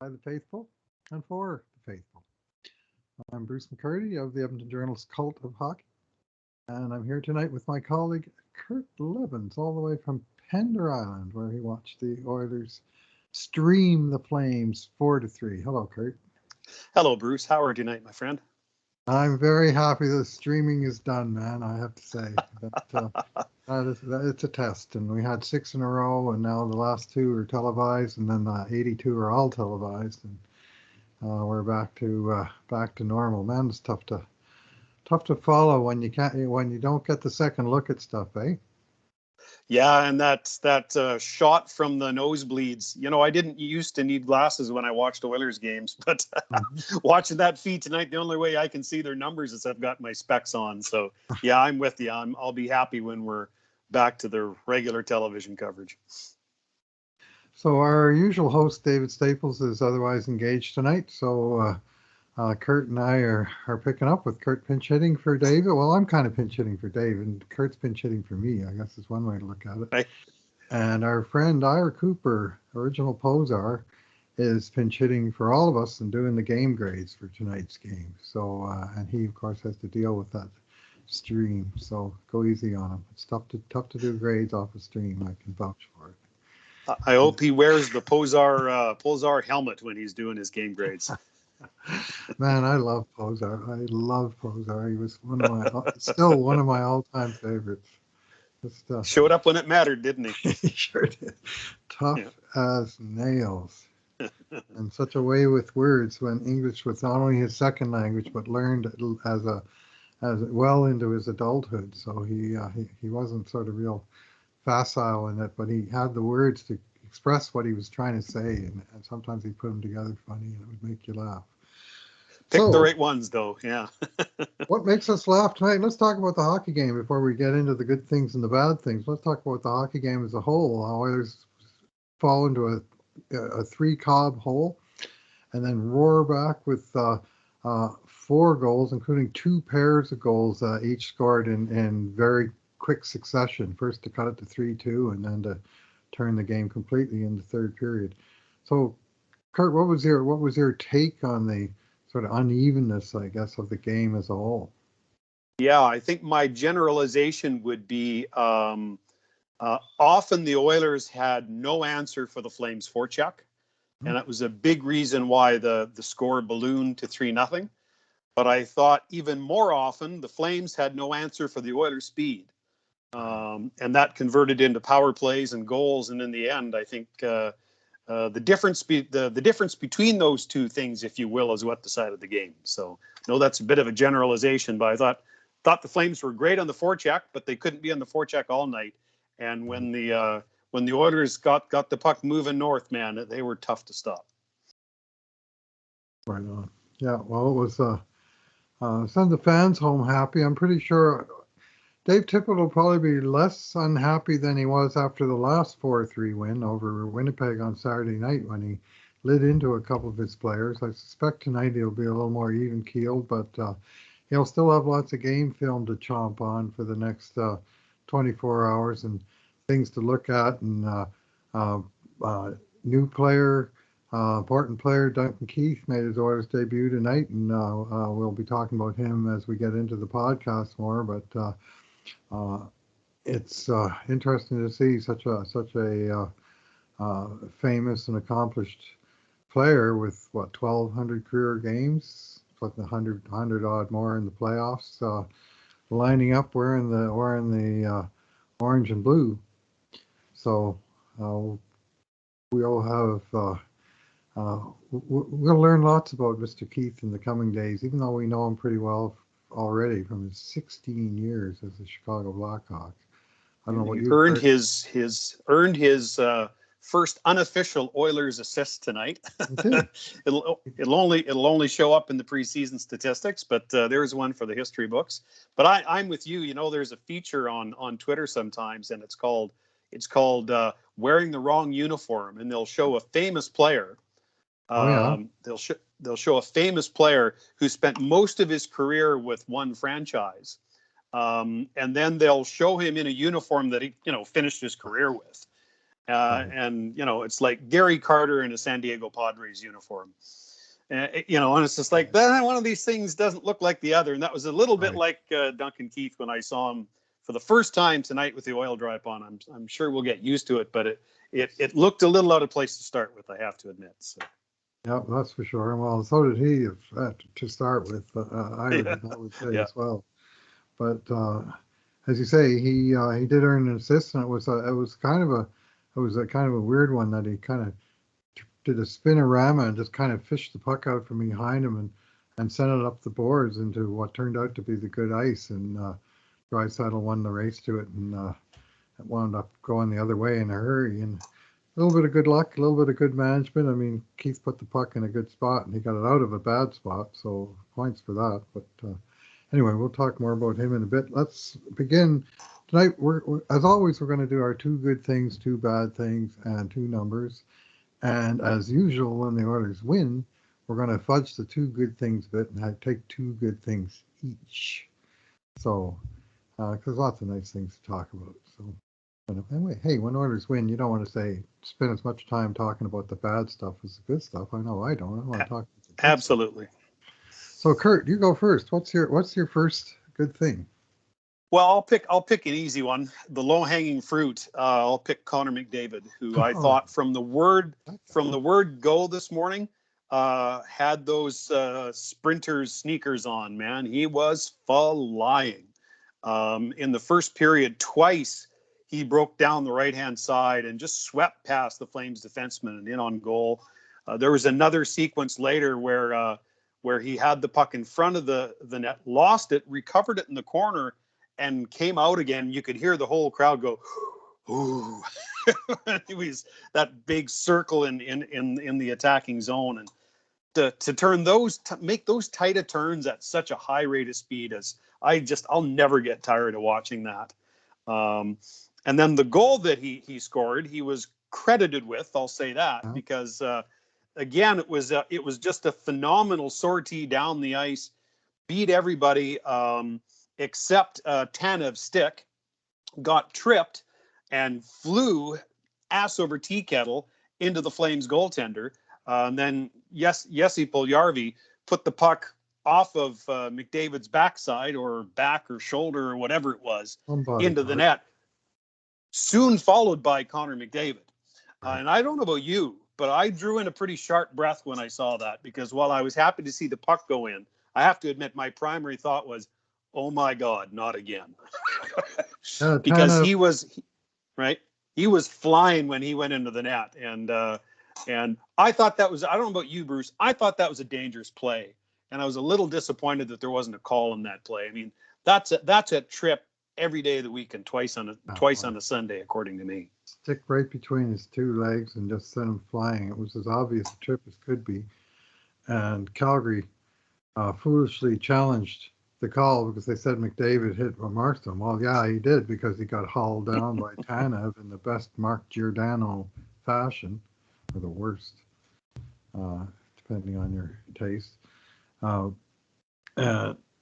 By the faithful and for the faithful. I'm Bruce McCurdy of the Edmonton Journal's Cult of Hockey, and I'm here tonight with my colleague Kurt Leavins, all the way from Pender Island, where he watched the Oilers stream the Flames 4-3. Hello, Kurt. Hello, Bruce. How are you tonight, my friend? I'm very happy the streaming is done, man. I have to say it's a test, and we had 6 in a row, and now the last 2 are televised, and then 82 are all televised, and we're back to normal. Man, it's tough to follow when you don't get the second look at stuff, eh? Yeah, and that shot from the nosebleeds. You know, I didn't used to need glasses when I watched Oilers games, but watching that feed tonight, the only way I can see their numbers is I've got my specs on. So yeah, I'm with you. I'll be happy when we're back to the regular television coverage. So our usual host, David Staples, is otherwise engaged tonight. So Kurt and I are picking up with Kurt pinch hitting for David. Well, I'm kind of pinch hitting for Dave, and Kurt's pinch hitting for me, I guess is one way to look at it. Right. And our friend Ira Cooper, original Pozar, is pinch hitting for all of us and doing the game grades for tonight's game. So, and he, of course, has to deal with that stream. So go easy on him. It's tough to do grades off a stream. I can vouch for it. I hope he wears the Puljujarvi helmet when he's doing his game grades. Man, I love Bouchard. I love Bouchard. He was still one of my all-time favorites. Just, showed up when it mattered, didn't he? He sure did. Tough as nails. And such a way with words when English was not only his second language, but learned as well into his adulthood. So he wasn't sort of real facile in it, but he had the words to express what he was trying to say, and sometimes he put them together funny, and it would make you laugh. Pick the right ones, though. Yeah. What makes us laugh tonight? Let's talk about the hockey game before we get into the good things and the bad things. Let's talk about the hockey game as a whole. How Oilers fall into a 3-cob hole, and then roar back with 4 goals, including 2 pairs of goals, each scored in very quick succession. First to cut it to 3-2, and then to turn the game completely in the third period. So, Kurt, what was your take on the sort of unevenness, I guess, of the game as a whole? Yeah, I think my generalization would be often the Oilers had no answer for the Flames forecheck, and that was a big reason why the score ballooned to 3-0. But I thought even more often the Flames had no answer for the Oilers' speed. And that converted into power plays and goals. And in the end, I think the difference between those two things, if you will, is what decided the game. So no, that's a bit of a generalization, but I thought the Flames were great on the forecheck, but they couldn't be on the forecheck all night. And when the Oilers got the puck moving north, man, they were tough to stop. Right on. Yeah, well, it was send the fans home happy. I'm pretty sure Dave Tippett will probably be less unhappy than he was after the last 4-3 win over Winnipeg on Saturday night when he lit into a couple of his players. I suspect tonight he'll be a little more even-keeled, but he'll still have lots of game film to chomp on for the next 24 hours and things to look at. And new player, important player, Duncan Keith made his Oilers debut tonight, and we'll be talking about him as we get into the podcast more. But it's interesting to see such a famous and accomplished player with 1,200 career games, like 100 odd more in the playoffs, lining up wearing the orange and blue. So we'll learn lots about Mr. Keith in the coming days, even though we know him pretty well already from his 16 years as a Chicago Blackhawk. I don't know what you earned his first unofficial Oilers assist tonight. it'll only show up in the preseason statistics, but there's one for the history books. But I'm with you. You know, there's a feature on Twitter sometimes, and it's called wearing the wrong uniform, and they'll show a famous player. They'll show a famous player who spent most of his career with one franchise, and then they'll show him in a uniform that he finished his career with. And, it's like Gary Carter in a San Diego Padres uniform. And it's just like, one of these things doesn't look like the other. And that was a little bit like Duncan Keith when I saw him for the first time tonight with the oil dry on. I'm sure we'll get used to it, but it looked a little out of place to start with, I have to admit. So. Yeah, that's for sure. Well, so did he to start with. I would say as well. But as you say, he did earn an assist, and it was kind of a weird one that he kind of did a spinorama and just kind of fished the puck out from behind him and sent it up the boards into what turned out to be the good ice. And Draisaitl won the race to it, and it wound up going the other way in a hurry. And a little bit of good luck, a little bit of good management. I mean, Keith put the puck in a good spot, and he got it out of a bad spot, so points for that. But anyway, we'll talk more about him in a bit. Let's begin tonight. As always, we're going to do our 2 good things, 2 bad things, and 2 numbers. And as usual, when the Oilers win, we're going to fudge the 2 good things a bit and take 2 good things each. So, because lots of nice things to talk about. So. Anyway, hey, when Oilers win, you don't want to spend as much time talking about the bad stuff as the good stuff. I know I don't. I want to talk about the good Absolutely. Stuff. So, Kurt, you go first. What's your first good thing? Well, I'll pick an easy one. The low-hanging fruit. I'll pick Connor McDavid, who I thought from the word go this morning had those sprinters sneakers on. Man, he was flying. In the first period, twice. He broke down the right-hand side and just swept past the Flames defenseman and in on goal. There was another sequence later where he had the puck in front of the net, lost it, recovered it in the corner, and came out again. You could hear the whole crowd go, "Ooh!" It was that big circle in the attacking zone, and to turn make those tight of turns at such a high rate of speed I'll never get tired of watching that. And then the goal that he scored, he was credited with. I'll say that because again, it was just a phenomenal sortie down the ice, beat everybody except Tanev Stick, got tripped and flew ass over tea kettle into the Flames goaltender. And then Jesse Puljujarvi put the puck off of McDavid's backside or back or shoulder or whatever it was into the net. Soon followed by Connor McDavid. And I don't know about you, but I drew in a pretty sharp breath when I saw that, because while I was happy to see the puck go in, I have to admit my primary thought was, oh my God, not again. Because he was flying when he went into the net. And I thought that was, I don't know about you, Bruce, I thought that was a dangerous play. And I was a little disappointed that there wasn't a call in that play. I mean, that's a trip every day of the week and twice on a Sunday, according to me. Stick right between his 2 legs and just send him flying. It was as obvious a trip as could be. And Calgary foolishly challenged the call because they said McDavid hit Marston. Well, yeah, he did, because he got hauled down by Tanev in the best Mark Giordano fashion, or the worst, depending on your taste.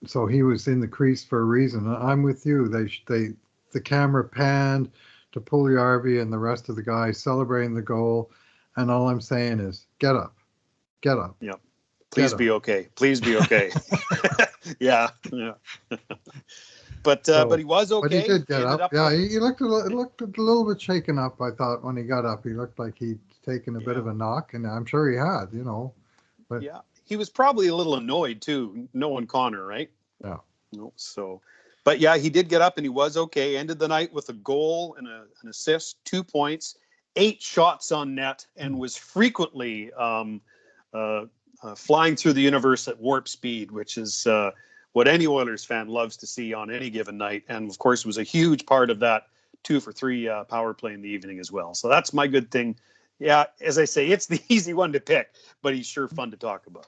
So he was in the crease for a reason. I'm with you. The camera panned to Puljujarvi and the rest of the guys celebrating the goal, and all I'm saying is, get up. Yep. Please be okay. Please be okay. Yeah. But he was okay. But he did get up. Yeah, he looked a little bit shaken up. I thought when he got up, he looked like he'd taken a bit of a knock, and I'm sure he had. But yeah. He was probably a little annoyed too, knowing Connor, right? Yeah. So, but yeah, he did get up and he was okay. Ended the night with a goal and an assist, 2 points, 8 shots on net, and was frequently flying through the universe at warp speed, which is what any Oilers fan loves to see on any given night. And of course, was a huge part of that 2 for 3 power play in the evening as well. So that's my good thing. Yeah, as I say, it's the easy one to pick, but he's sure fun to talk about.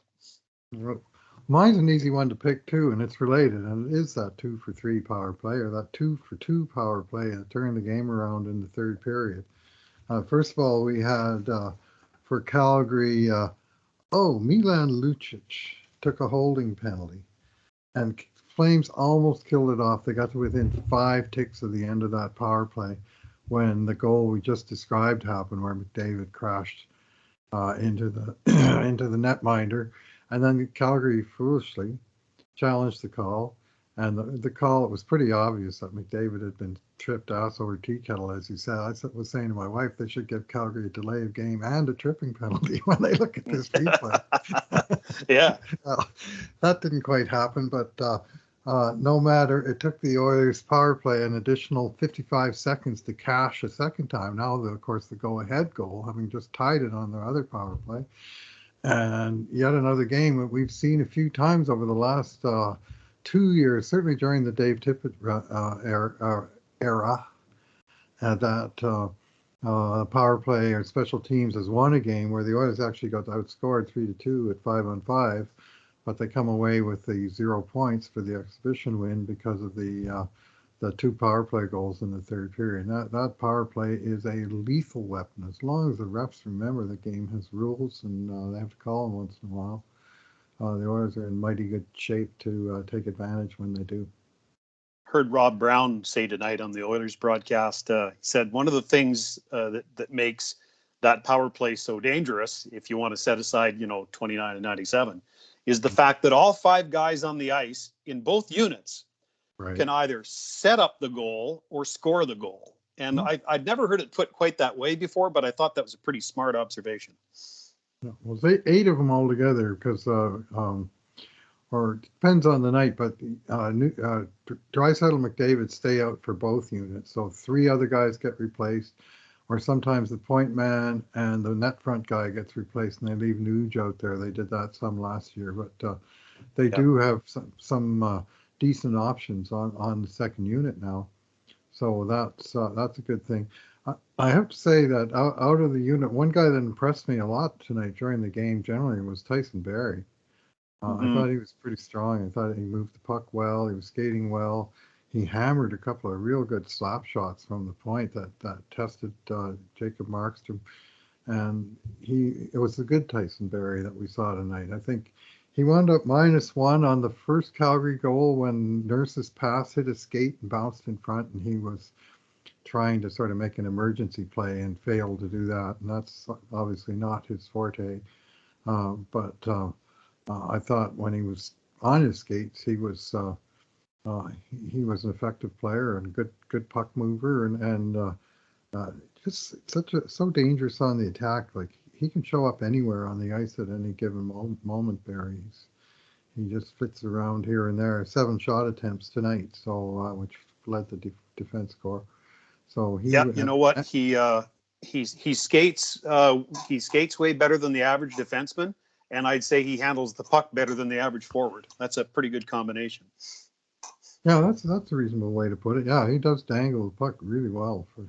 Mine's an easy one to pick too, and it's related, and it is that 2 for 3 power play, or that 2 for 2 power play that turned the game around in the third period. First of all, we had for Calgary, Milan Lucic took a holding penalty, and Flames almost killed it off. They got to within 5 ticks of the end of that power play. when the goal we just described happened, where McDavid crashed into the into the netminder, and then Calgary foolishly challenged the call. And the call, it was pretty obvious that McDavid had been tripped ass over tea kettle, as you said. I was saying to my wife, they should give Calgary a delay of game and a tripping penalty when they look at this replay. Yeah. That didn't quite happen, but no matter, it took the Oilers power play an additional 55 seconds to cash a second time. Now, of course, the go-ahead goal, having just tied it on their other power play. And yet another game that we've seen a few times over the last 2 years, certainly during the Dave Tippett era, that power play or special teams has won a game where the Oilers actually got outscored 3-2 at 5-on-5, but they come away with the 0 points for the exhibition win because of the 2 power play goals in the third period. That power play is a lethal weapon. As long as the refs remember the game has rules and they have to call them once in a while, the Oilers are in mighty good shape to take advantage when they do. Heard Rob Brown say tonight on the Oilers broadcast, he said one of the things that makes that power play so dangerous, if you want to set aside, 29 and 97, is the fact that all 5 guys on the ice in both units can either set up the goal or score the goal. And I'd never heard it put quite that way before, but I thought that was a pretty smart observation. Yeah, well, 8 of them altogether, because or it depends on the night, but Draisaitl and McDavid stay out for both units. So 3 other guys get replaced, or sometimes the point man and the net front guy gets replaced and they leave Nuge out there. They did that some last year, but they do have some decent options on the second unit now. So that's a good thing. I have to say that out of the unit, one guy that impressed me a lot tonight during the game generally was Tyson Barrie. I thought he was pretty strong. I thought he moved the puck well. He was skating well. He hammered a couple of real good slap shots from the point that tested Jacob Markstrom. And it was a good Tyson Barrie that we saw tonight. I think he wound up -1 on the first Calgary goal when Nurse's pass hit his skate and bounced in front, and he was trying to sort of make an emergency play and failed to do that. And that's obviously not his forte. But I thought when he was on his skates, he was an effective player and good puck mover and just so dangerous on the attack. Like, he can show up anywhere on the ice at any given moment. Barry, he just fits around here and there. 7 shot attempts tonight, so which led the defense score. So you know what, he skates way better than the average defenseman, and I'd say he handles the puck better than the average forward. That's a pretty good combination. Yeah, that's a reasonable way to put it. Yeah, he does dangle the puck really well for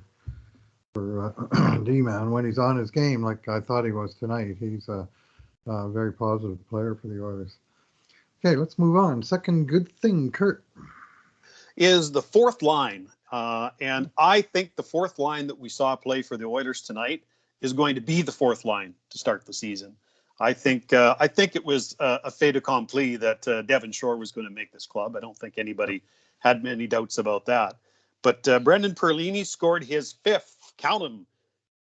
D-man when he's on his game, like I thought he was tonight. He's a very positive player for the Oilers. Okay, let's move on. Second good thing, Kurt, is the fourth line. And I think the fourth line that we saw play for the Oilers tonight is going to be the fourth line to start the season. I think it was a fait accompli that Devon Shore was going to make this club. I don't think anybody had many doubts about that. But Brendan Perlini scored his 5th, count him,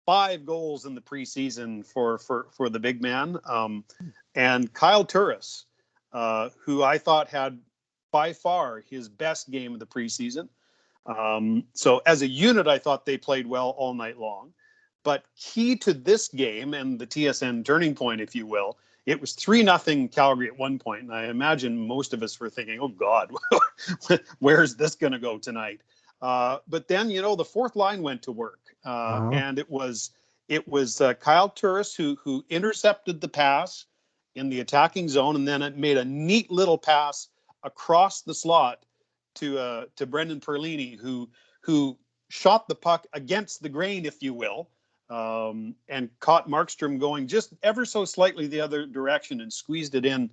5 goals in the preseason for the big man. And Kyle Turris, who I thought had by far his best game of the preseason. So as a unit, I thought they played well all night long. But key to this game and the TSN turning point, if you will, it was 3-0 Calgary at one point. And I imagine most of us were thinking, oh, God, where's this going to go tonight? But then, the fourth line went to work. And it was Kyle Turris who intercepted the pass in the attacking zone. And then it made a neat little pass across the slot to Brendan Perlini, who shot the puck against the grain, if you will, and caught Markstrom going just ever so slightly the other direction and squeezed it in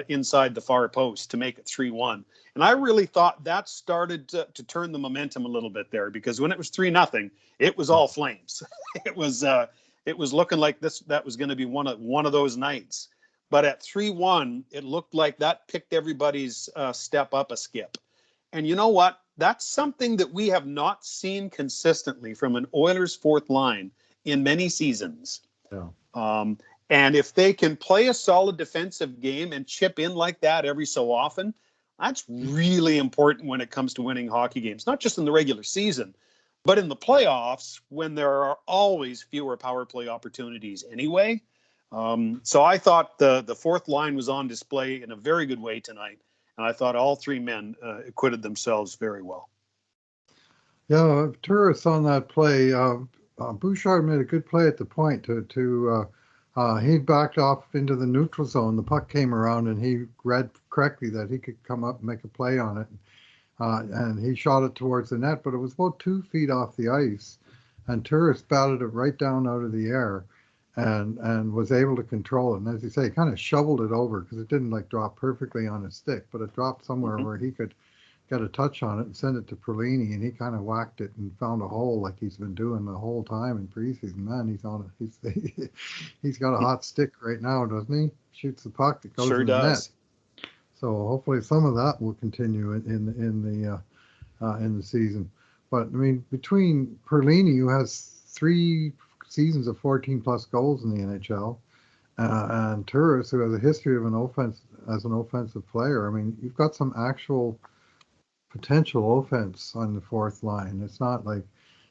inside the far post to make it 3-1. And I really thought that started to turn the momentum a little bit there, because when it was 3-0, it was all Flames. It was looking like that was going to be one of those nights. But at 3-1, it looked like that picked everybody's step up a skip. And you know what? that's something that we have not seen consistently from an Oilers fourth line in many seasons. Yeah. And if they can play a solid defensive game and chip in like that every so often, that's really important when it comes to winning hockey games, not just in the regular season, but in the playoffs when there are always fewer power play opportunities anyway. So I thought the fourth line was on display in a very good way tonight. And I thought all three men acquitted themselves very well. Yeah, tourists on that play. Bouchard made a good play at the point he backed off into the neutral zone. The puck came around and he read correctly that he could come up and make a play on it. And he shot it towards the net, but it was about 2 feet off the ice. And tourist batted it right down out of the air and was able to control it. And as you say, kind of shoveled it over because it didn't like drop perfectly on his stick, but it dropped somewhere where he could get a touch on it and send it to Perlini, and he kind of whacked it and found a hole like he's been doing the whole time in preseason. Man, he's got a hot stick right now, doesn't he? Shoots the puck, it goes in the net. So hopefully some of that will continue in the season. But I mean, between Perlini, who has 3 seasons of 14 plus goals in the NHL, and Turris, who has a history of an offensive player, I mean, you've got some actual potential offense on the fourth line. It's not like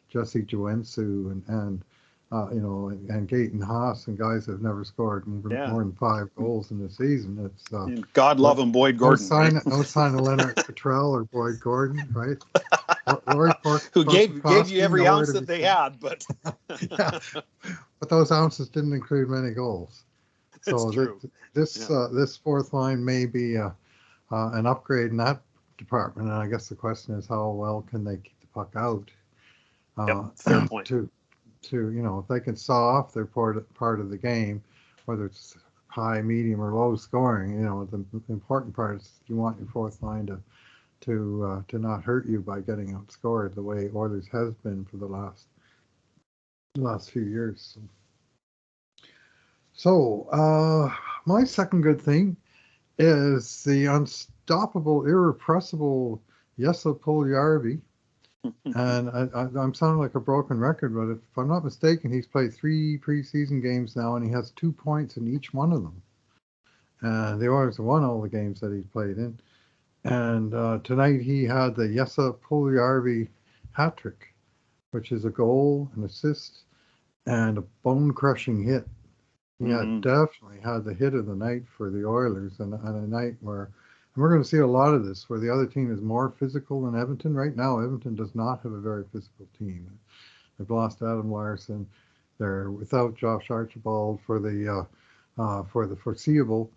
Jesse Joensuu and Gaten Haas and guys that have never scored more than 5 goals in the season. It's God love him, Boyd Gordon. No sign of Leonard Petrell or Boyd Gordon, right? Who gave you every ounce that they had, but yeah, but those ounces didn't include many goals. So this fourth line may be an upgrade in that department, and I guess the question is how well can they keep the puck out? Fair point. To if they can saw off their part of the game, whether it's high, medium, or low scoring, the important part is you want your fourth line to not hurt you by getting outscored the way Oilers has been for the last few years. So my second good thing is the unstoppable, irrepressible Jesse Puljujarvi. And I'm sounding like a broken record, but if I'm not mistaken, he's played 3 preseason games now, and he has 2 points in each one of them. And the Oilers won all the games that he's played in. And tonight he had the Jesse Puljujarvi hat trick, which is a goal, an assist, and a bone-crushing hit. He definitely had the hit of the night for the Oilers, and a night where, and we're going to see a lot of this, where the other team is more physical than Edmonton. Right now, Edmonton does not have a very physical team. They've lost Adam Larson. They're without Josh Archibald for the foreseeable,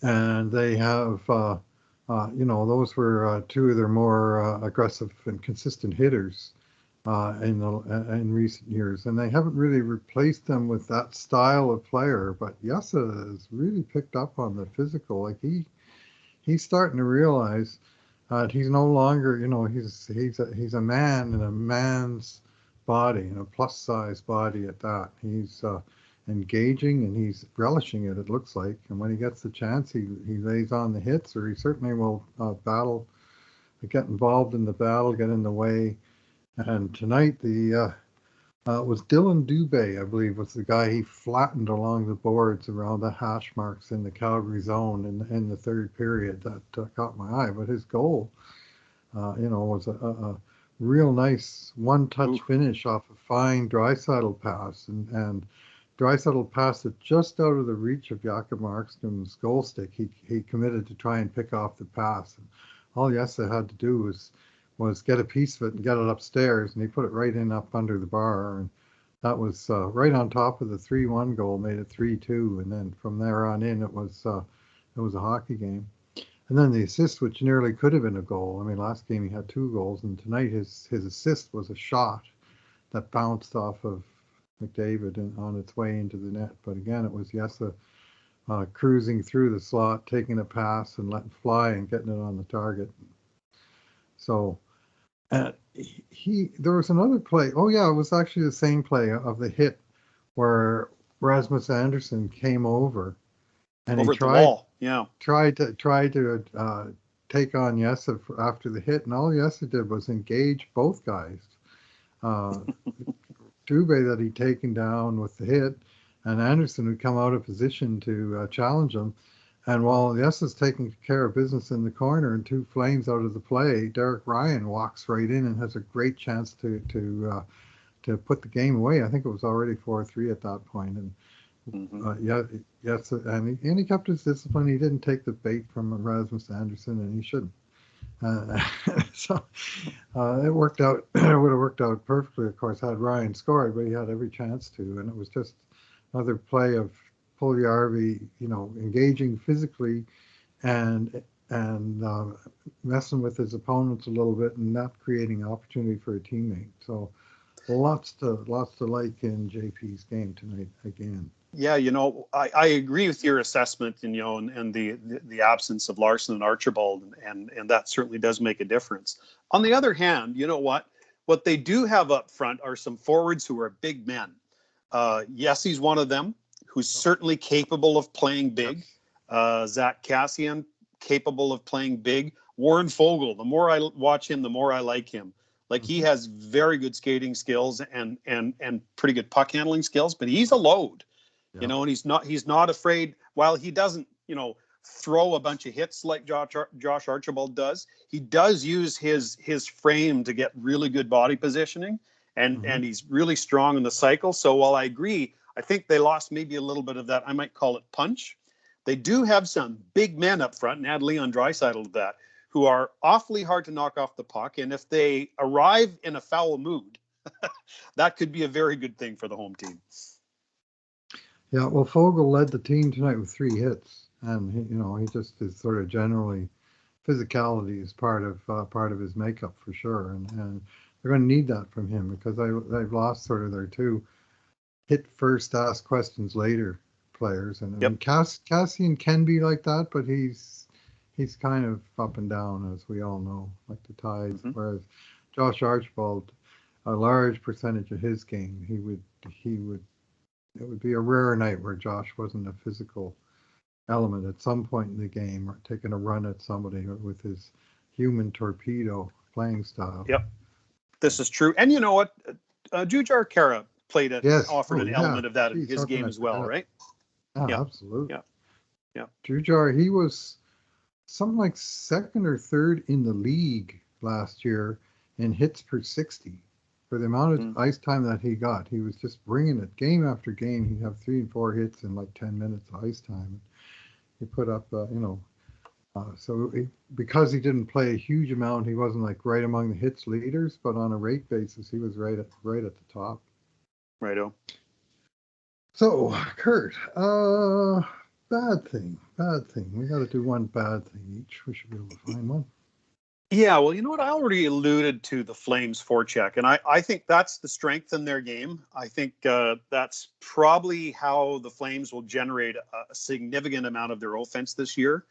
and they have those were 2 of their more aggressive and consistent hitters in recent years, and they haven't really replaced them with that style of player. But Jesse has really picked up on the physical. Like he's starting to realize that he's no longer, he's a man in a man's body, in a plus size body at that. He's engaging and he's relishing it. It looks like, and when he gets the chance, he lays on the hits, or he certainly will get involved in the battle, get in the way. And tonight, was Dylan Dubé, I believe, was the guy he flattened along the boards around the hash marks in the Calgary zone in the third period. That caught my eye. But his goal, was a real nice one-touch finish off a fine Draisaitl pass, and Draisaitl passed it just out of the reach of Jakob Markstrom's goal stick. He committed to try and pick off the pass. And all Jesse had to do was get a piece of it and get it upstairs, and he put it right in up under the bar, and that was right on top of the 3-1 goal, made it 3-2, and then from there on in it was a hockey game. And then the assist, which nearly could have been a goal. I mean, last game he had 2 goals, and tonight his assist was a shot that bounced off of McDavid and on its way into the net. But again, it was Jesse cruising through the slot, taking a pass and letting fly and getting it on the target. So there was another play. Oh yeah, it was actually the same play of the hit where Rasmus Andersson came over and he tried to take on Yessa after the hit, and all Yessa did was engage both guys. Dubé that he'd taken down with the hit, and Anderson would come out of position to challenge him. And while Yessa's taking care of business in the corner and two Flames out of the play, Derek Ryan walks right in and has a great chance to put the game away. I think it was already 4-3 at that point. And yes, and he kept his discipline. He didn't take the bait from Rasmus Anderson, and he shouldn't. So it worked out. It would have worked out perfectly, of course, had Ryan scored, but he had every chance to. And it was just another play of Puljujarvi, engaging physically and messing with his opponents a little bit and not creating opportunity for a teammate. So lots to like in JP's game tonight again. Yeah, I agree with your assessment, and the absence of Larson and Archibald, and that certainly does make a difference. On the other hand, you know what they do have up front are some forwards who are big men. Yessy's one of them, who's certainly capable of playing big. Zach Kassian, capable of playing big. Warren Foegele, the more I watch him, the more I like him. Like, he has very good skating skills and pretty good puck handling skills, but he's a load. Yeah. And he's not afraid. While he doesn't, throw a bunch of hits like Josh Archibald does, he does use his frame to get really good body positioning, and he's really strong in the cycle. So while I agree, I think they lost maybe a little bit of that, I might call it punch. They do have some big men up front, and add Leon Draisaitl to that, who are awfully hard to knock off the puck. And if they arrive in a foul mood, that could be a very good thing for the home team. Yeah, well, Foegele led the team tonight with 3 hits, and he just is sort of generally physicality is part of his makeup for sure, and they're going to need that from him because they've lost sort of their 2 hit first, ask questions later players, and Kassian can be like that, but he's kind of up and down, as we all know, like the Tides. Whereas Josh Archibald, a large percentage of his game, it would be a rare night where Josh wasn't a physical element at some point in the game, or taking a run at somebody with his human torpedo playing style. Yep, this is true. And you know what? Jujar Kara offered an element of that in his game as well, right? Yeah, absolutely. Yeah. Bouchard, he was something like 2nd or 3rd in the league last year in hits per 60. For the amount of ice time that he got, he was just bringing it game after game. He'd have 3 and 4 hits in like 10 minutes of ice time. He put up, because he didn't play a huge amount, he wasn't like right among the hits leaders, but on a rate basis, he was right at the top. Righto. So, Kurt, bad thing. We got to do one bad thing each. We should be able to find one. Yeah, well, you know what? I already alluded to the Flames forecheck, and I think that's the strength in their game. I think that's probably how the Flames will generate a significant amount of their offense this year.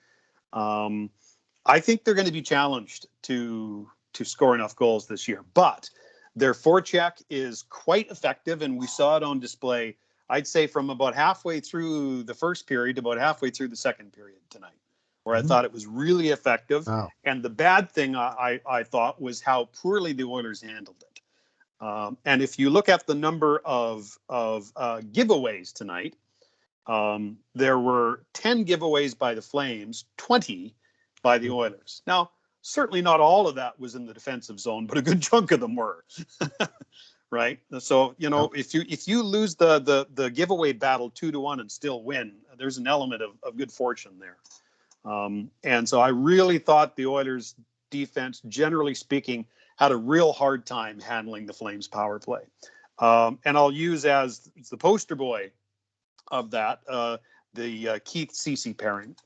I think they're going to be challenged to score enough goals this year, but their forecheck is quite effective, and we saw it on display, I'd say, from about halfway through the first period to about halfway through the second period tonight, where I thought it was really effective. Wow. And the bad thing I thought was how poorly the Oilers handled it. And if you look at the number of giveaways tonight, there were 10 giveaways by the Flames, 20 by the Oilers. Now, certainly not all of that was in the defensive zone, but a good chunk of them were. Right? So, if you lose the giveaway battle 2-1 and still win, there's an element of good fortune there. And so I really thought the Oilers' defense, generally speaking, had a real hard time handling the Flames' power play. And I'll use as the poster boy of that the Keith-Ceci pairing.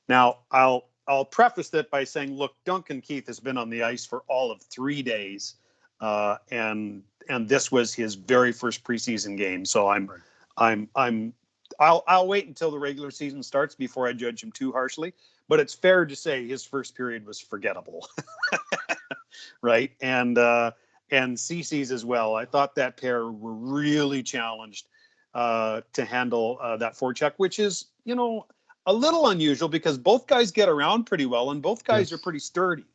Now, I'll preface that by saying, look, Duncan Keith has been on the ice for all of 3 days, and this was his very first preseason game. So I'll wait until the regular season starts before I judge him too harshly, but it's fair to say his first period was forgettable. Right? And Cece's as well. I thought that pair were really challenged to handle that forecheck, which is, a little unusual because both guys get around pretty well and both guys are pretty sturdy.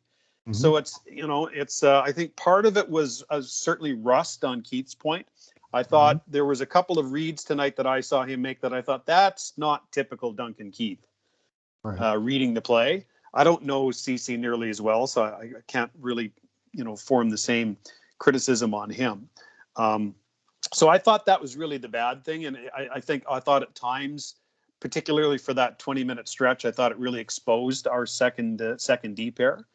So it's, I think part of it was certainly rust on Keith's point. I thought there was a couple of reads tonight that I saw him make that I thought that's not typical Duncan Keith reading the play. I don't know CC nearly as well, so I can't really, form the same criticism on him. So I thought that was really the bad thing. And I thought at times, particularly for that 20-minute stretch, I thought it really exposed our second D pair.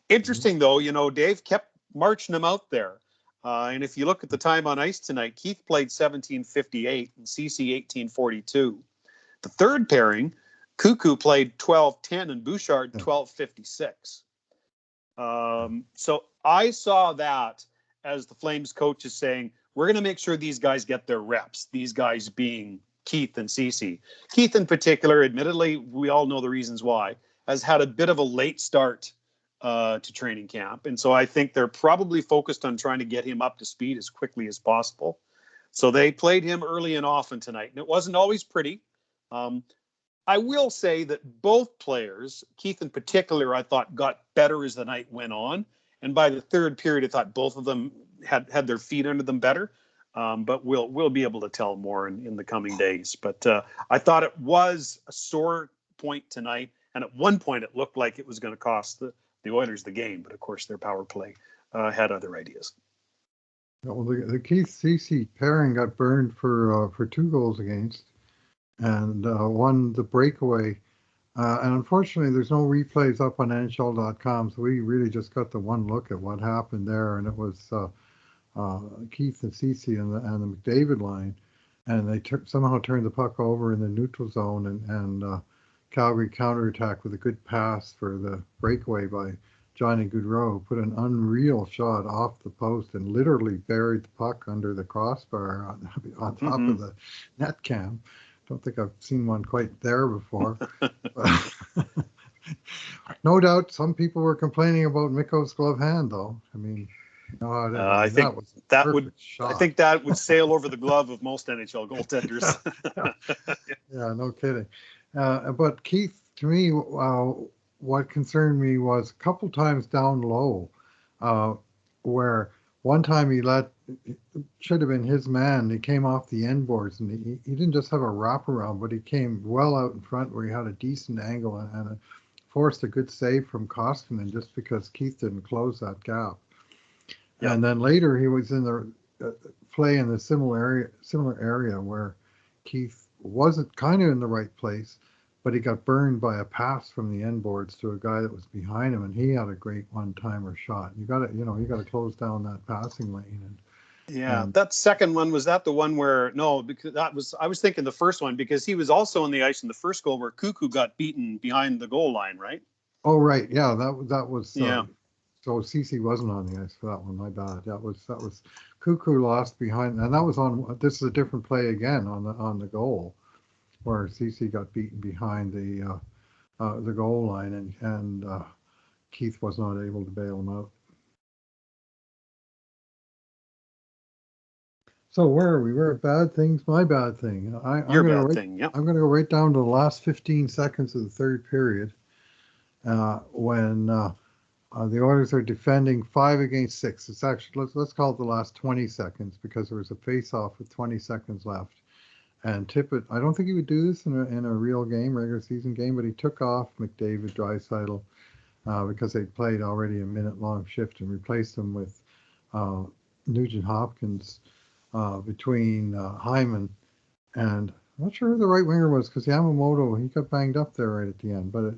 Interesting, though, Dave kept marching them out there. And if you look at the time on ice tonight, Keith played 17:58 and CC 18:42. The third pairing, Cuckoo played 12:10 and Bouchard 12:56. So I saw that as the Flames coach is saying, we're going to make sure these guys get their reps, these guys being Keith and CC. Keith in particular, admittedly, we all know the reasons why, has had a bit of a late start to training camp. And so I think they're probably focused on trying to get him up to speed as quickly as possible. So they played him early and often tonight. And it wasn't always pretty. I will say that both players, Keith in particular, I thought got better as the night went on. And by the third period, I thought both of them had their feet under them better. But we'll be able to tell more in the coming days. But I thought it was a sore point tonight. And at one point, it looked like it was going to cost the Oilers the game. But, of course, their power play had other ideas. Well, the Keith CC pairing got burned for 2 goals against. And won the breakaway. And unfortunately, there's no replays up on NHL.com, so we really just got the one look at what happened there. And it was Keith and CC and the McDavid line. And they somehow turned the puck over in the neutral zone, and Calgary counterattacked with a good pass for the breakaway by Johnny Gaudreau, who put an unreal shot off the post and literally buried the puck under the crossbar on top of the net cam. Don't think I've seen one quite there before. No doubt some people were complaining about Mikko's glove hand, though. I mean, I think that would sail over the glove of most NHL goaltenders. Yeah, no kidding. But Keith, to me, what concerned me was a couple times down low, where one time should have been his man. He came off the end boards, and he didn't just have a wraparound, but he came well out in front where he had a decent angle and forced a good save from Koskinen just because Keith didn't close that gap. Yeah. And then later he was in the play in the similar area where Keith wasn't kind of in the right place, but he got burned by a pass from the end boards to a guy that was behind him, and he had a great one-timer shot. You got to close down that passing lane. That second one, was that the one where because I was thinking the first one, because he was also on the ice in the first goal where Cuckoo got beaten behind the goal line, right? Oh, right, yeah, that was. So CC wasn't on the ice for that one. My bad. That was Cuckoo lost behind, and that was on. This is a different play again on the goal, where CC got beaten behind the goal line, and Keith was not able to bail him out. So where are we? We're at bad things. My bad thing. I'm going to go right down to the last 15 seconds of the third period, when the Oilers are defending 5 against 6. It's actually let's call it the last 20 seconds, because there was a face-off with 20 seconds left. And Tippett, I don't think he would do this in a real game, regular season game, but he took off McDavid, Draisaitl, because they played already a minute-long shift, and replaced them with Nugent Hopkins between Hyman and I'm not sure who the right winger was, because Yamamoto, he got banged up there right at the end. But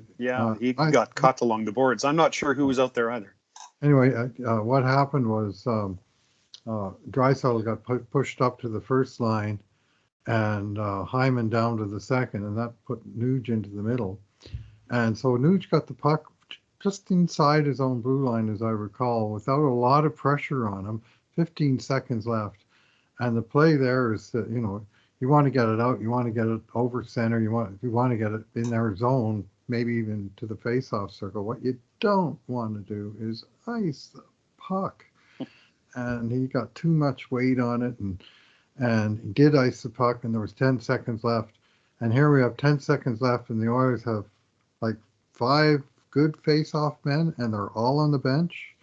he got cut along the boards. I'm not sure who was out there either. Anyway, what happened was Draisaitl got pushed up to the first line, and Hyman down to the second, and that put Nuge into the middle. And so Nuge got the puck just inside his own blue line, as I recall, without a lot of pressure on him. 15 seconds left, and the play there is that you want to get it out, you want to get it over center, you want to get it in their zone, maybe even to the face-off circle. What you don't want to do is ice the puck, and he got too much weight on it, and he did ice the puck, and there was 10 seconds left, And here we have 10 seconds left, and the Oilers have like 5 good face-off men, and they're all on the bench.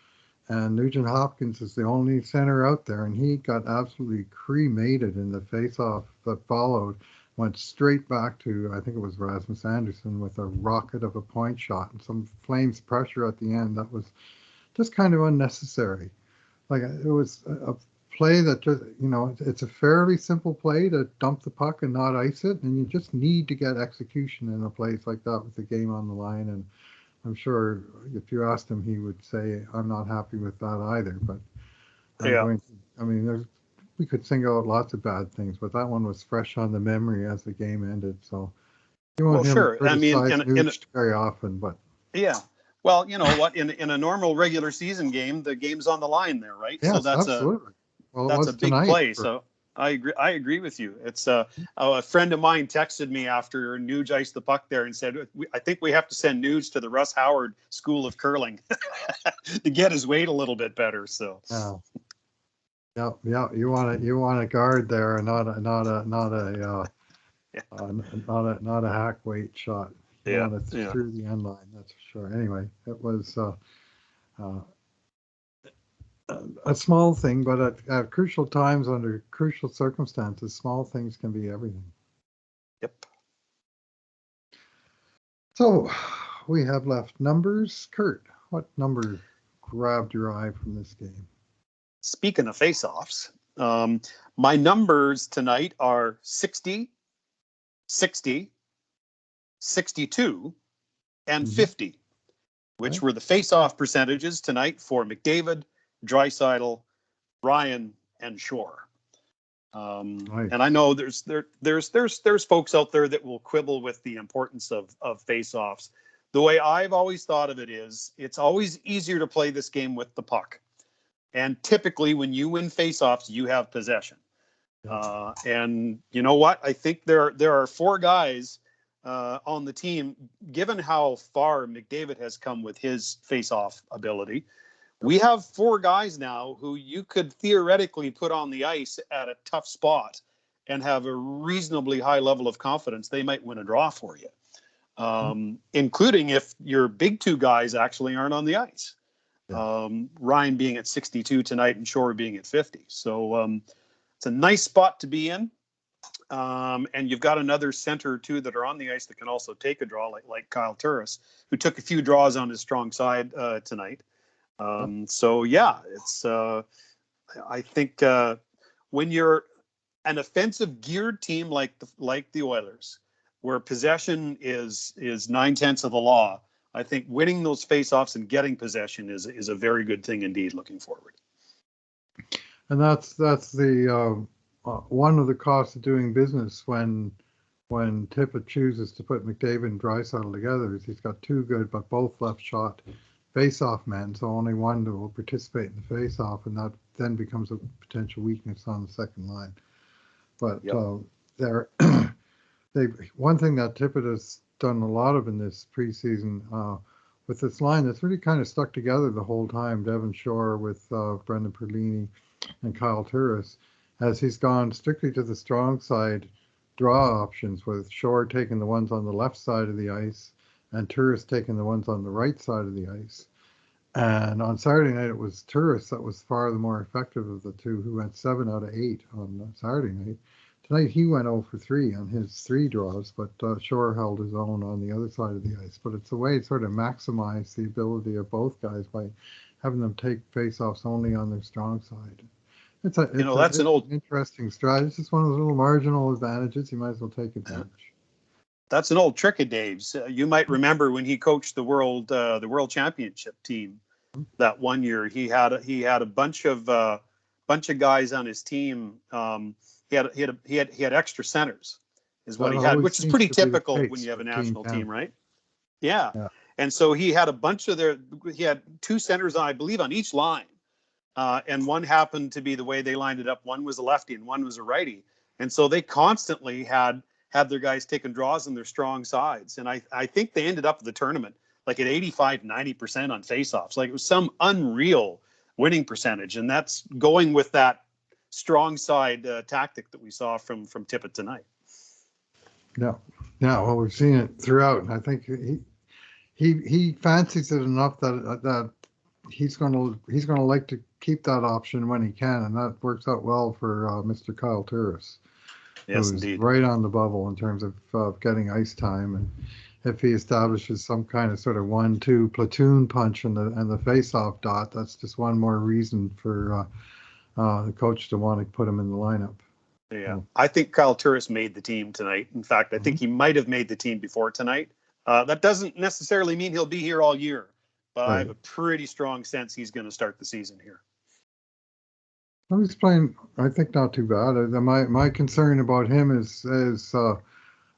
And Nugent Hopkins is the only center out there, and he got absolutely cremated in the face-off that followed. Went straight back to, I think it was Rasmus Anderson with a rocket of a point shot and some Flames pressure at the end. That was just kind of unnecessary. Like, it was a play that just, it's a fairly simple play to dump the puck and not ice it, and you just need to get execution in a place like that with the game on the line. And I'm sure if you asked him, he would say, I'm not happy with that either. But we could single out lots of bad things, but that one was fresh on the memory as the game ended. So you won't hear me criticize Nuge very often, but yeah. Well, you know what? In a normal regular season game, the game's on the line there, right? Yes, so that's absolutely. That's a big play. So I agree with you. It's a friend of mine texted me after Nuge iced the puck there and said, I think we have to send Nuge to the Russ Howard School of Curling to get his weight a little bit better. So yeah, you want a guard there, and not a hack weight shot. You want it through the end line, that's for sure. Anyway, it was a small thing, but at crucial times, under crucial circumstances, small things can be everything. Yep. So we have left numbers. Kurt, what number grabbed your eye from this game? Speaking of face-offs, my numbers tonight are 60, 60, 62, and 50, which were the face-off percentages tonight for McDavid, Draisaitl, Ryan, and Shore. Nice. And I know there's folks out there that will quibble with the importance of face-offs. The way I've always thought of it is, it's always easier to play this game with the puck. And typically, when you win face-offs, you have possession. And you know what? I think there are 4 guys on the team, given how far McDavid has come with his face-off ability. We have 4 guys now who you could theoretically put on the ice at a tough spot and have a reasonably high level of confidence they might win a draw for you, including if your big 2 guys actually aren't on the ice. Ryan being at 62 tonight and Shore being at 50. So it's a nice spot to be in. And you've got another center or 2 that are on the ice that can also take a draw, like Kyle Turris, who took a few draws on his strong side tonight. So yeah, it's I think when you're an offensive geared team like the Oilers, where possession is 9/10 of the law, I think winning those faceoffs and getting possession is a very good thing indeed looking forward. And that's the one of the costs of doing business when Tippett chooses to put McDavid and Draisaitl together is he's got 2 good but both left shot face-off men, so only one will participate in the face-off, and that then becomes a potential weakness on the second line. But one thing that Tippett has done a lot of in this preseason with this line that's really kind of stuck together the whole time, Devon Shore with Brendan Perlini and Kyle Turris, as he's gone strictly to the strong side draw options, with Shore taking the ones on the left side of the ice and Turris taking the ones on the right side of the ice. And on Saturday night, it was Turris that was far the more effective of the 2, who went 7 out of 8 on Saturday night. Tonight, he went 0 for 3 on his 3 draws, but Shore held his own on the other side of the ice. But it's a way to sort of maximize the ability of both guys by having them take face-offs only on their strong side. It's an interesting strategy. It's just one of those little marginal advantages. You might as well take advantage. That's an old trick of Dave's. You might remember when he coached the world championship team that one year. He had a bunch of guys on his team. He had extra centers, is what he had, which is pretty typical when you have a national team, right? Yeah. And so he had a bunch of he had 2 centers, I believe, on each line, and one happened to be the way they lined it up. One was a lefty and one was a righty, and so they constantly had their guys taking draws on their strong sides. And I think they ended up the tournament like at 85-90% on faceoffs. Like, it was some unreal winning percentage. And that's going with that strong side tactic that we saw from Tippett tonight. Yeah, yeah. Well, we've seen it throughout, and I think he fancies it enough that he's gonna like to keep that option when he can, and that works out well for Mr. Kyle Turris, Yes, who's indeed. right on the bubble in terms of getting ice time. And if he establishes some kind of sort of 1-2 platoon punch in the face-off dot, that's just one more reason for the coach to want to put him in the lineup. Yeah, So, I think Kyle Turris made the team tonight. In fact, I think mhm. he might have made the team before tonight. That doesn't necessarily mean he'll be here all year, but I have Right. a pretty strong sense he's going to start the season here. Well, he's playing, I think, not too bad. My concern about him is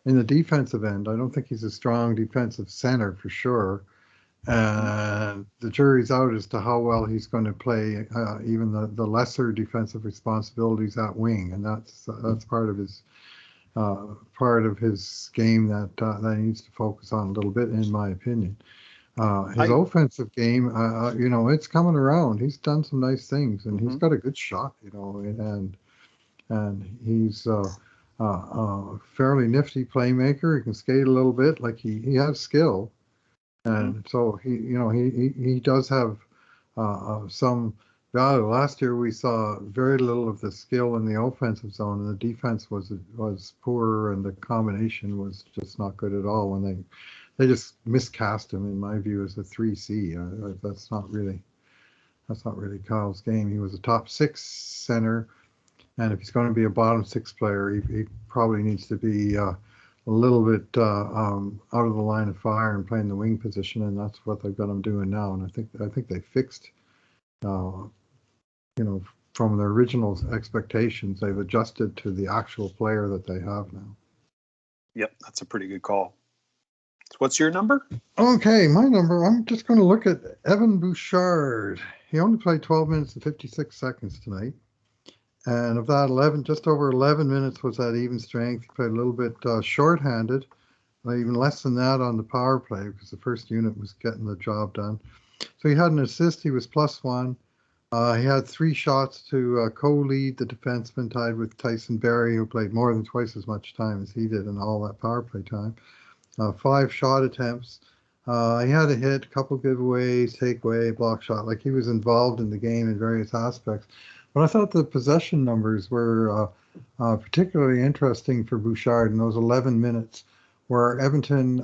in the defensive end. I don't think he's a strong defensive center for sure. Mhm. And the jury's out as to how well he's going to play even the lesser defensive responsibilities at wing, and that's part of his game that he needs to focus on a little bit, in my opinion. His I offensive game, it's coming around. He's done some nice things, and he's mhm. got a good shot, and he's a fairly nifty playmaker. He can skate a little bit, like he has skill, Mhm. and so he does have some value. Last year we saw very little of the skill in the offensive zone, and the defense was poor, and the combination was just not good at all. When they just miscast him, in my view, as a 3C. That's not really Kyle's game. He was a top six center, and if he's going to be a bottom six player, he probably needs to be a little bit out of the line of fire and playing the wing position, and that's what they've got him doing now. And I think they fixed, uh, you know, from their original expectations, they've adjusted to the actual player that they have now. Yep, that's a pretty good call. So what's your number? Okay, my number. I'm just going to look at Evan Bouchard. He only played 12 minutes and 56 seconds tonight. And of that, just over 11 minutes was at even strength. He played a little bit shorthanded, even less than that on the power play because the first unit was getting the job done. So he had an assist. He was +1. He had 3 shots to co-lead the defenseman, tied with Tyson Barrie, who played more than twice as much time as he did in all that power play time. 5 shot attempts. He had a hit, a couple giveaways, takeaway, block shot. Like, he was involved in the game in various aspects. But I thought the possession numbers were particularly interesting for Bouchard in those 11 minutes, where Edmonton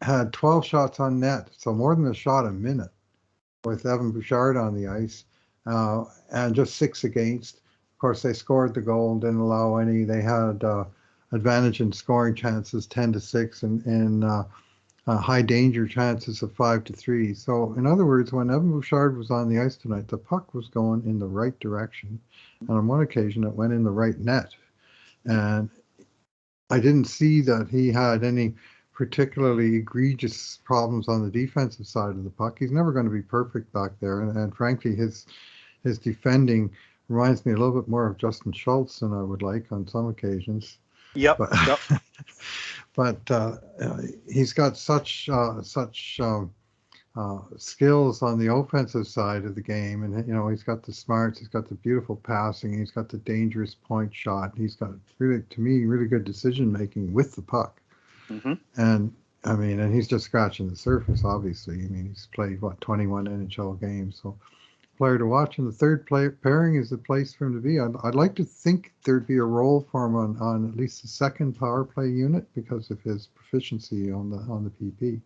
had 12 shots on net, so more than a shot a minute, with Evan Bouchard on the ice, and just 6 against. Of course, they scored the goal and didn't allow any. They had advantage in scoring chances, 10-6, and high danger chances of 5-3. So, in other words, when Evan Bouchard was on the ice tonight, the puck was going in the right direction, and on one occasion, it went in the right net. And I didn't see that he had any particularly egregious problems on the defensive side of the puck. He's never going to be perfect back there, and frankly, his defending reminds me a little bit more of Justin Schultz than I would like on some occasions. Yep, But yep. but he's got such skills on the offensive side of the game, and he's got the smarts, he's got the beautiful passing, he's got the dangerous point shot, he's got really, to me, really good decision making with the puck. Mm-hmm. And I mean, and he's just scratching the surface, obviously. I mean, he's played 21 NHL games, so player to watch. And the third pairing is the place for him to be. I'd like to think there'd be a role for him on at least the second power play unit because of his proficiency on the PP.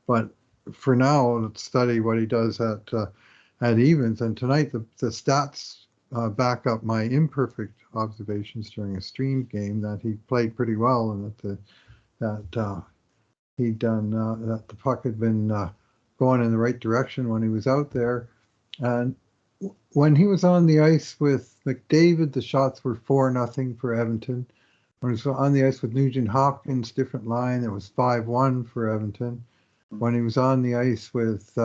But for now, let's study what he does at evens. And tonight, the stats back up my imperfect observations during a stream game that he played pretty well, and that the puck had been going in the right direction when he was out there. And when he was on the ice with McDavid, the shots were 4-0 for Edmonton. When he was on the ice with Nugent Hopkins, different line, it was 5-1 for Edmonton. When he was on the ice with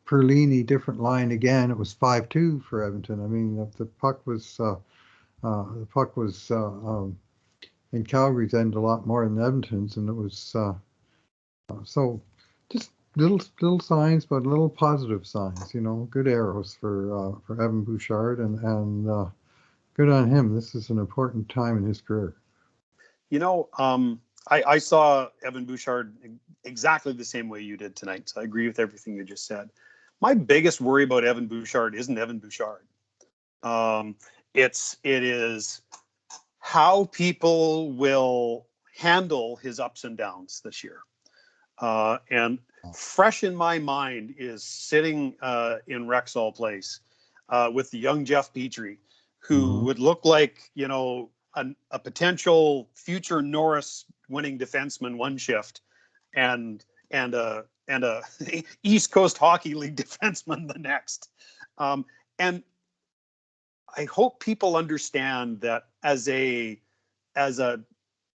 Perlini, different line again, it was 5-2 for Edmonton. I mean, the puck was in Calgary's end a lot more than Edmonton's, and it was so just little signs, but little positive signs. Good arrows for Evan Bouchard, and good on him. This is an important time in his career. I saw Evan Bouchard exactly the same way you did tonight. So I agree with everything you just said. My biggest worry about Evan Bouchard isn't Evan Bouchard. It is how people will handle his ups and downs this year. And fresh in my mind is sitting in Rexall Place with the young Jeff Petrie, who would look like, a potential future Norris winning defenseman one shift and a East Coast Hockey League defenseman the next. And I hope people understand that as a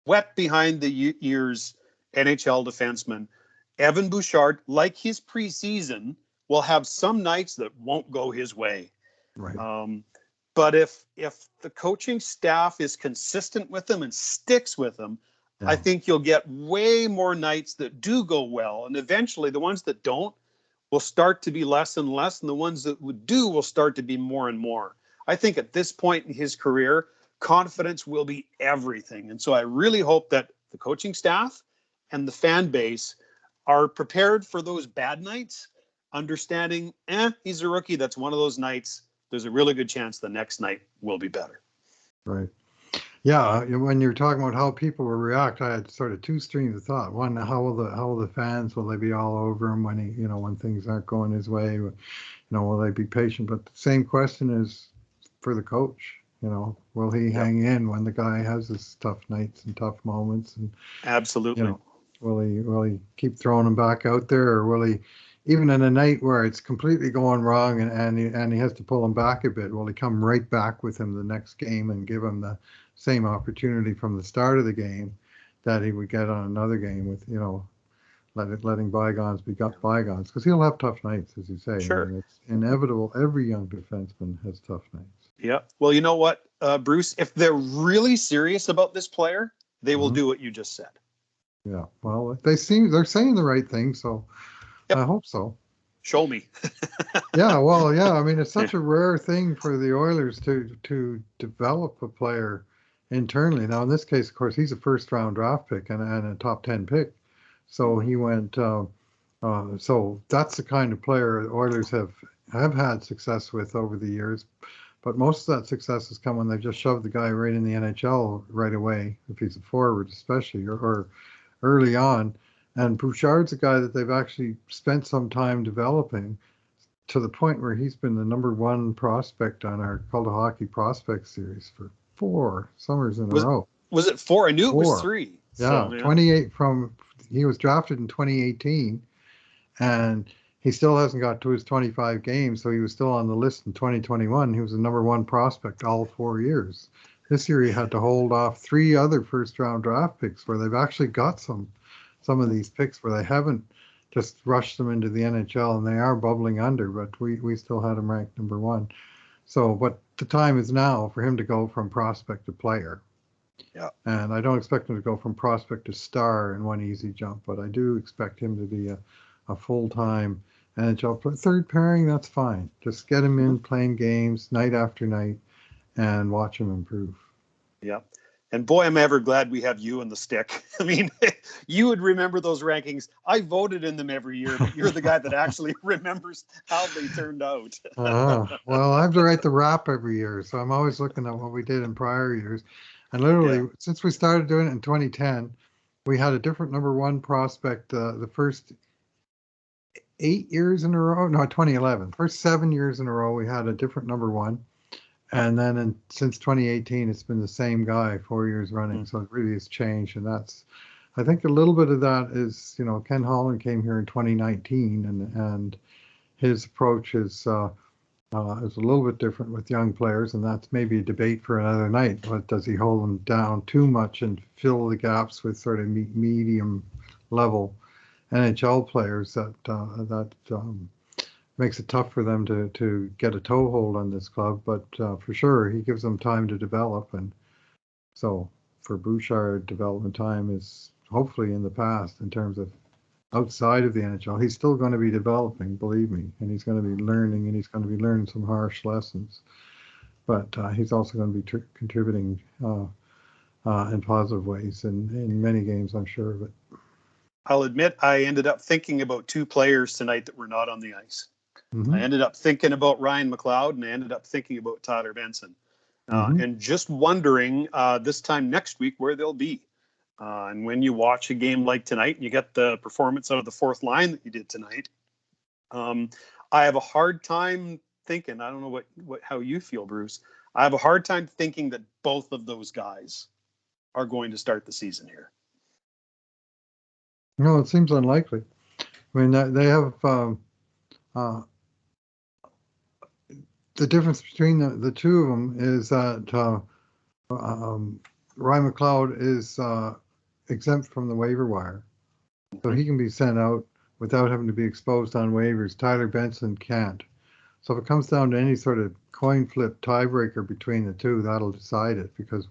wet behind the ears NHL defenseman, Evan Bouchard, like his preseason, will have some nights that won't go his way. Right. But if the coaching staff is consistent with him and sticks with him, I think you'll get way more nights that do go well. And eventually the ones that don't will start to be less and less. And the ones that would do will start to be more and more. I think at this point in his career, confidence will be everything. And so I really hope that the coaching staff and the fan base are prepared for those bad nights, understanding, he's a rookie. That's one of those nights. There's a really good chance the next night will be better. Right. Yeah. When you're talking about how people will react, I had sort of two streams of thought. One, how will the fans, will they be all over him when when things aren't going his way? Will they be patient? But the same question is for the coach. Will he hang in when the guy has his tough nights and tough moments? And absolutely. Will he keep throwing him back out there, or will he, even in a night where it's completely going wrong and he has to pull him back a bit, will he come right back with him the next game and give him the same opportunity from the start of the game that he would get on another game with, letting bygones be bygones? Because he'll have tough nights, as you say. Sure. I mean, it's inevitable. Every young defenseman has tough nights. Yeah. Well, you know what, Bruce, if they're really serious about this player, they will do what you just said. Yeah. Well, they're saying the right thing, so I hope so. Show me. Yeah. Well, yeah. I mean, it's such a rare thing for the Oilers to develop a player internally. Now, in this case, of course, he's a first-round draft pick and a top 10 pick. So he went. So that's the kind of player the Oilers have had success with over the years. But most of that success has come when they just shoved the guy right in the NHL right away, if he's a forward especially, or early on. And Bouchard's a guy that they've actually spent some time developing to the point where he's been the number one prospect on our Cult of Hockey Prospect Series for 4 summers in a row. Was it 4? I knew 4. It was 3. Yeah, so, 28 he was drafted in 2018, and he still hasn't got to his 25 games, so he was still on the list in 2021. He was the number one prospect all 4 years. This year he had to hold off 3 other first-round draft picks where they've actually got some of these picks where they haven't just rushed them into the NHL, and they are bubbling under, but we still had him ranked number 1. So, but the time is now for him to go from prospect to player. Yeah. And I don't expect him to go from prospect to star in one easy jump, but I do expect him to be a full-time NHL third pairing. That's fine. Just get him in playing games night after night and watch him improve. Yeah. And boy, I'm ever glad we have you in the stick. I mean, you would remember those rankings. I voted in them every year, but you're the guy that actually remembers how they turned out. Well, I have to write the wrap every year, so I'm always looking at what we did in prior years. And literally, since we started doing it in 2010, we had a different number 1 prospect the first 8 years in a row. No, 2011. First 7 years in a row, we had a different number 1. And then since 2018, it's been the same guy 4 years running. So it really has changed. And I think a little bit of that is, Ken Holland came here in 2019 and his approach is a little bit different with young players. And that's maybe a debate for another night. But does he hold them down too much and fill the gaps with sort of medium level NHL players that makes it tough for them to get a toehold on this club, but for sure he gives them time to develop. And so for Bouchard, development time is hopefully in the past in terms of outside of the NHL. He's still going to be developing, believe me, and he's going to be learning, and he's going to be learning some harsh lessons. But he's also going to be contributing in positive ways in many games, I'm sure of it. I'll admit I ended up thinking about two players tonight that were not on the ice. I ended up thinking about Ryan McLeod, and I ended up thinking about Tyler Benson. And just wondering this time next week where they'll be. And when you watch a game like tonight, you get the performance out of the fourth line that you did tonight. I have a hard time thinking, I don't know how you feel, Bruce. I have a hard time thinking that both of those guys are going to start the season here. No, it seems unlikely. I mean, they have the difference between the two of them is that Ryan McLeod is exempt from the waiver wire, so he can be sent out without having to be exposed on waivers. Tyler Benson can't. So if it comes down to any sort of coin flip tiebreaker between the two, that'll decide it. Because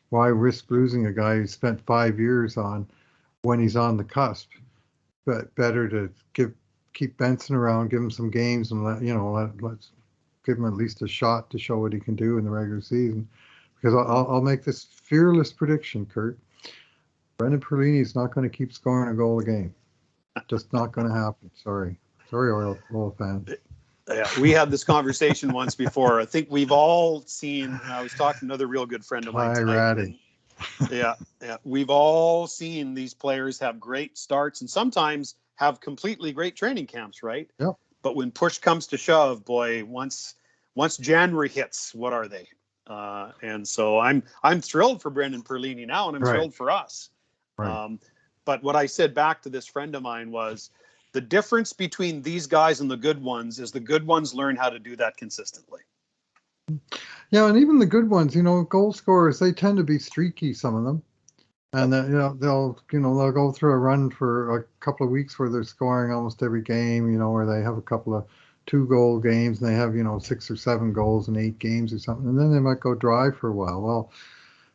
why risk losing a guy you spent 5 years on when he's on the cusp? But better to keep Benson around, give him some games, and let's give him at least a shot to show what he can do in the regular season. Because I'll make this fearless prediction, Kurt. Brendan Perlini is not going to keep scoring a goal a game. Just not going to happen. Sorry, Oil fans. Yeah, we had this conversation once before. I think we've all seen. I was talking to another real good friend of mine tonight. Yeah, we've all seen these players have great starts and sometimes have completely great training camps, right? Yep. But when push comes to shove, boy, once January hits, what are they? And so I'm thrilled for Brendan Perlini now, and I'm thrilled for us. Right. But what I said back to this friend of mine was the difference between these guys and the good ones is the good ones learn how to do that consistently. Yeah, and even the good ones, goal scorers, they tend to be streaky, some of them. And they'll go through a run for a couple of weeks where they're scoring almost every game, where they have a couple of 2-goal games and they have, 6 or 7 goals in 8 games or something. And then they might go dry for a while. Well,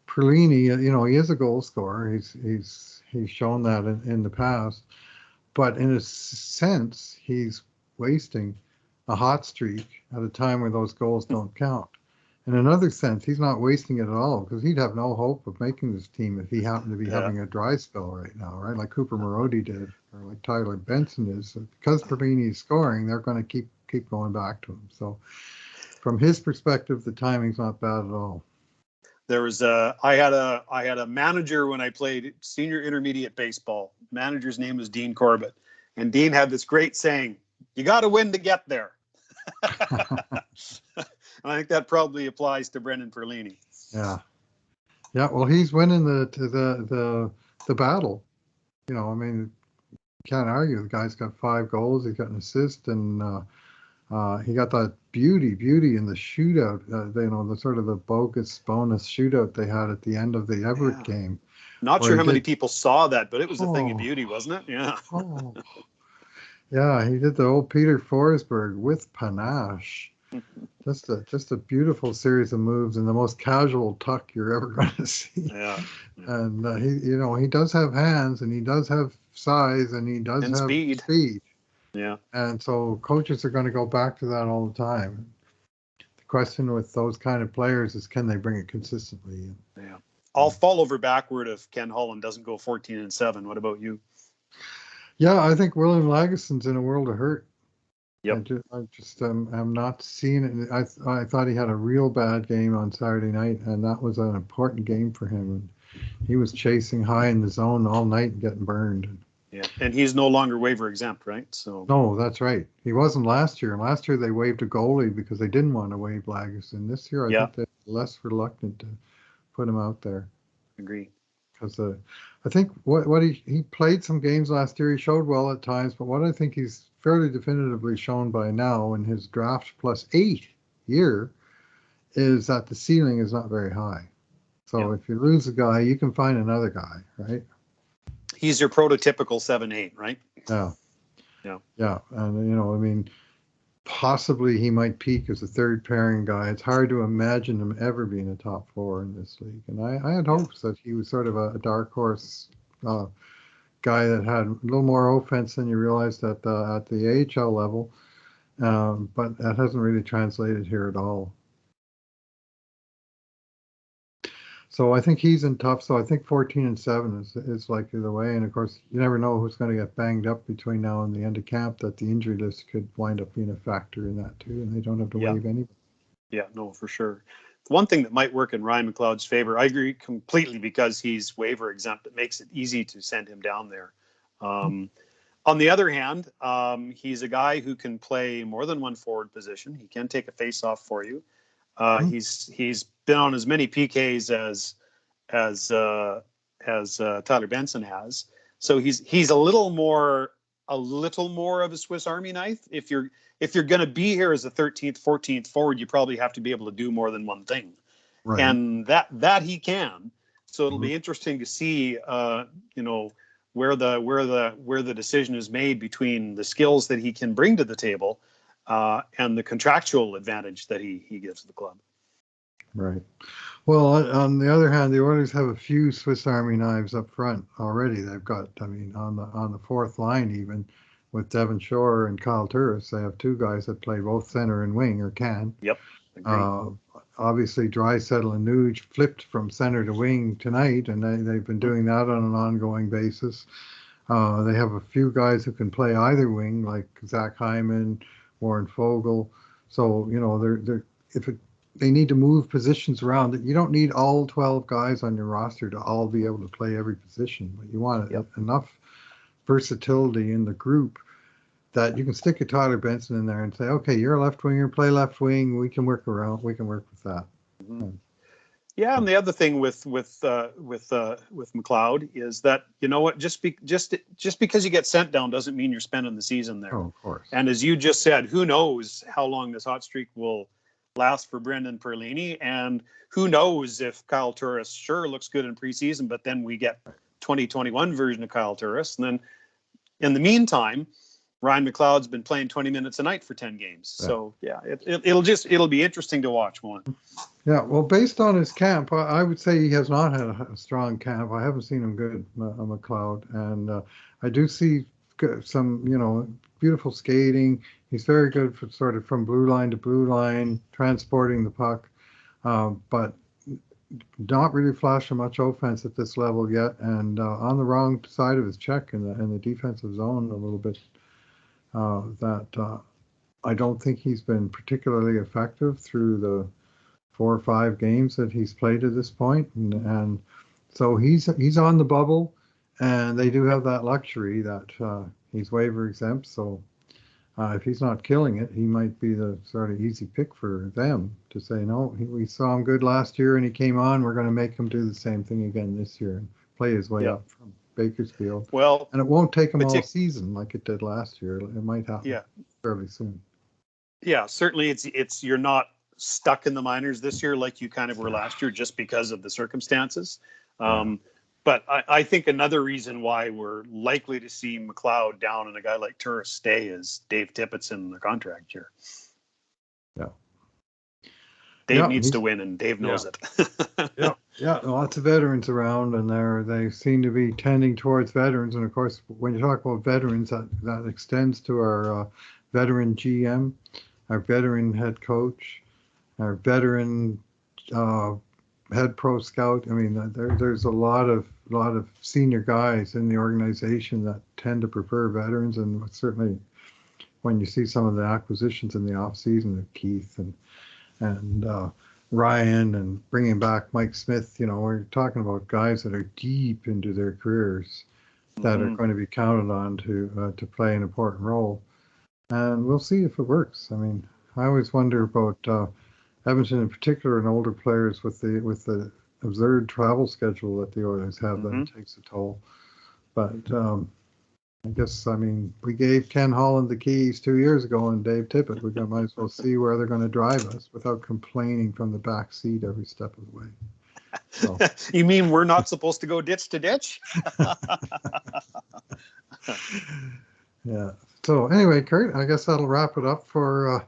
Perlini, he is a goal scorer. He's shown that in the past. But in a sense, he's wasting a hot streak at a time where those goals don't count. In another sense, he's not wasting it at all because he'd have no hope of making this team if he happened to be having a dry spell right now, right? Like Cooper Marody did, or like Tyler Benson is. Because Perlini is scoring, they're going to keep going back to him. So from his perspective, the timing's not bad at all. There was I had a manager when I played senior intermediate baseball. Manager's name was Dean Corbett, and Dean had this great saying: "You got to win to get there." I think that probably applies to Brendan Perlini. Yeah. Well, he's winning the battle. I mean, you can't argue. The guy's got 5 goals. He's got an assist, and he got that beauty in the shootout. The sort of the bogus bonus shootout they had at the end of the Everett game. Not sure how many people saw that, but it was a thing of beauty, wasn't it? Yeah. Yeah, he did the old Peter Forsberg with panache. Just a beautiful series of moves and the most casual tuck you're ever going to see. Yeah. And he does have hands and he does have size and he does have speed. Yeah. And so coaches are going to go back to that all the time. The question with those kind of players is, can they bring it consistently? Yeah. I'll fall over backward if Ken Holland doesn't go 14-7. What about you? Yeah, I think William Lagesson's in a world of hurt. Yep. I just am not seeing it. I thought he had a real bad game on Saturday night, and that was an important game for him. And he was chasing high in the zone all night and getting burned. Yeah, and he's no longer waiver exempt, right? So no, that's right. He wasn't last year. Last year they waived a goalie because they didn't want to waive Lagesson. This year I think they're less reluctant to put him out there. Agree. Because I think what he played some games last year. He showed well at times, but what I think he's fairly definitively shown by now in his draft plus 8 year is that the ceiling is not very high. So if you lose a guy, you can find another guy, right? He's your prototypical 7-8, right? Yeah. And possibly he might peak as a third pairing guy. It's hard to imagine him ever being a top 4 in this league. And I had hopes that he was sort of a dark horse guy that had a little more offense than you realized at the AHL level. But that hasn't really translated here at all. So I think he's in tough. So I think 14-7 is likely the way. And of course, you never know who's going to get banged up between now and the end of camp. That the injury list could wind up being a factor in that too, and they don't have to waive anybody. Yeah, no, for sure. The one thing that might work in Ryan McLeod's favor, I agree completely, because he's waiver exempt. It makes it easy to send him down there. On the other hand, he's a guy who can play more than one forward position. He can take a face-off for you. He's been on as many PKs as Tyler Benson has. So he's a little more of a Swiss Army knife. If you're going to be here as a 13th, 14th forward, you probably have to be able to do more than one thing, right. And that he can. So it'll be interesting to see, where the decision is made between the skills that he can bring to the table and the contractual advantage that he gives the club. Right. Well, on the other hand, the Oilers have a few Swiss Army knives up front already. They've got, on the fourth line, even with Devon Shore and Kyle Turris, they have two guys that play both center and wing, or can. Yep. Obviously, Draisaitl and Nuge flipped from center to wing tonight, and they've been doing that on an ongoing basis. They have a few guys who can play either wing, like Zach Hyman, Warren Fogle. So, they need to move positions around. You don't need all 12 guys on your roster to all be able to play every position, but you want enough versatility in the group that you can stick a Tyler Benson in there and say, okay, you're a left winger, play left wing. We can work with that. Mm-hmm. Yeah, and the other thing with McLeod is that, you know what, just because you get sent down doesn't mean you're spending the season there. Oh, of course. And as you just said, who knows how long this hot streak will last for Brendan Perlini, and who knows if Kyle Turris sure looks good in preseason, but then we get 2021 version of Kyle Turris, and then in the meantime, Ryan McLeod's been playing 20 minutes a night for 10 games. Yeah. So it'll be interesting to watch, won't it? Yeah, well, based on his camp, I would say he has not had a strong camp. I haven't seen him good, McLeod, and I do see some, beautiful skating. He's very good for sort of from blue line to blue line, transporting the puck, but not really flashing much offense at this level yet, and on the wrong side of his check in the defensive zone a little bit. I don't think he's been particularly effective through the 4 or 5 games that he's played at this point, and so he's on the bubble, and they do have that luxury that he's waiver exempt. So if he's not killing it, he might be the sort of easy pick for them to say, no, we saw him good last year and he came on. We're going to make him do the same thing again this year and play his way up from Bakersfield. Well, and it won't take him all season like it did last year. It might happen fairly soon. Yeah, certainly it's you're not stuck in the minors this year like you kind of were last year just because of the circumstances. But I think another reason why we're likely to see McLeod down and a guy like Turris stay is Dave Tippett's in the contract year. Yeah. Dave needs to win, and Dave knows it. Lots of veterans around, and they seem to be tending towards veterans. And of course, when you talk about veterans, that extends to our veteran GM, our veteran head coach, our veteran head pro scout. I mean, there's a lot of senior guys in the organization that tend to prefer veterans, and certainly when you see some of the acquisitions in the off season of Keith and Ryan and bringing back Mike Smith, we're talking about guys that are deep into their careers that are going to be counted on to play an important role, and we'll see if it works. I mean, I always wonder about Edmonton in particular and older players with the absurd travel schedule that the Oilers have that takes a toll. But I guess, we gave Ken Holland the keys 2 years ago and Dave Tippett. We might as well see where they're going to drive us without complaining from the back seat every step of the way. So. You mean we're not supposed to go ditch to ditch? Yeah. So anyway, Kurt, I guess that'll wrap it up for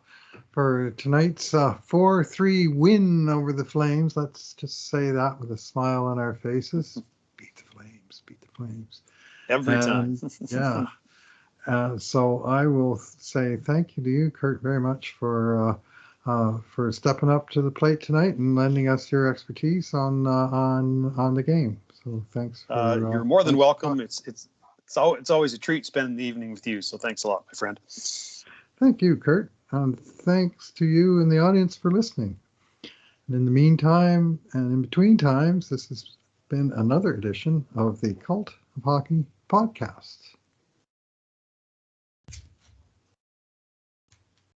tonight's 4-3 win over the Flames. Let's just say that with a smile on our faces. Beat the Flames. Every time. Yeah. So I will say thank you to you, Kurt, very much for for stepping up to the plate tonight and lending us your expertise on the game. So thanks. You're more than welcome. It's always a treat spending the evening with you. So thanks a lot, my friend. Thank you, Kurt. And thanks to you in the audience for listening. And in the meantime, and in between times, this has been another edition of the Cult of Hockey podcast.